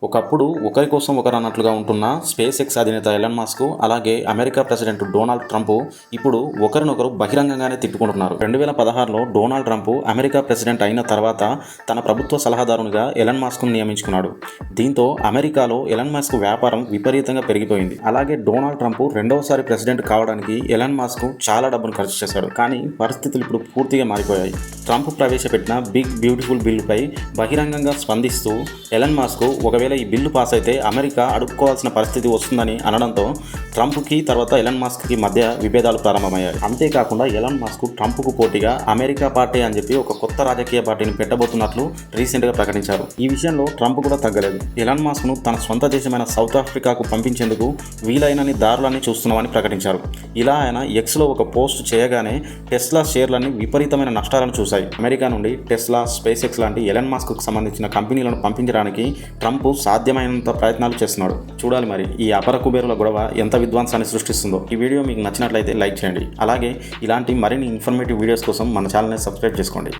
ఒకప్పుడు ఒకరి కోసం ఒకరు అన్నట్లుగా ఉంటున్న స్పేస్ ఎక్స్ అధినేత ఎలన్ మస్క్ అలాగే అమెరికా ప్రెసిడెంట్ డొనాల్డ్ ట్రంప్ ఇప్పుడు ఒకరినొకరు బహిరంగంగానే తిట్టుకుంటున్నారు. 2016లో డొనాల్డ్ ట్రంప్ అమెరికా ప్రెసిడెంట్ అయిన తర్వాత తన ప్రభుత్వ సలహాదారునిగా ఎలన్ మస్క్ను నియమించుకున్నాడు. దీంతో అమెరికాలో ఎలన్ మస్క్ వ్యాపారం విపరీతంగా పెరిగిపోయింది. అలాగే డొనాల్డ్ ట్రంప్ రెండవసారి ప్రెసిడెంట్ కావడానికి ఎలన్ మస్క్ చాలా డబ్బును ఖర్చు చేశాడు. కానీ పరిస్థితులు ఇప్పుడు పూర్తిగా మారిపోయాయి. ట్రంప్ ప్రవేశపెట్టిన బిగ్ బ్యూటిఫుల్ బిల్లుపై బహిరంగంగా స్పందిస్తూ ఎలన్ మస్క్ ఒకవేళ ఈ బిల్లు పాస్ అయితే అమెరికా అడుక్కోవాల్సిన పరిస్థితి వస్తుందని అనడంతో ట్రంప్కి తర్వాత ఎలన్ మస్క్కి మధ్య విభేదాలు ప్రారంభమయ్యాయి. అంతేకాకుండా ఎలన్ మస్క్ ట్రంప్కు పోటీగా అమెరికా పార్టీ అని చెప్పి ఒక కొత్త రాజకీయ పార్టీని పెట్టబోతున్నట్లు రీసెంట్గా ప్రకటించారు. ఈ విషయంలో ట్రంప్ కూడా తగ్గలేదు. ఎలన్ మస్క్ను తన సొంత దేశమైన సౌత్ ఆఫ్రికాకు పంపించేందుకు వీలైనన్ని దారులన్నీ చూస్తున్నామని ప్రకటించారు. ఇలా ఆయన ఎక్స్లో ఒక పోస్ట్ చేయగానే టెస్లా షేర్లన్నీ విపరీతమైన నష్టాలను చూశాయి. అమెరికా నుండి టెస్లా, స్పేస్ ఎక్స్ లాంటి ఎలన్ మస్క్కు సంబంధించిన కంపెనీలను పంపించడానికి ట్రంప్ సాధ్యమైనంత ప్రయత్నాలు చేస్తున్నాడు. చూడాలి మరి ఈ అపర కుబేరుల గొడవ ఎంత విధ్వంసాన్ని సృష్టిస్తుందో. ఈ వీడియో మీకు నచ్చినట్లయితే లైక్ చేయండి. అలాగే ఇలాంటి మరిన్ని ఇన్ఫర్మేటివ్ వీడియోస్ కోసం మన ఛానల్ని సబ్స్క్రైబ్ చేసుకోండి.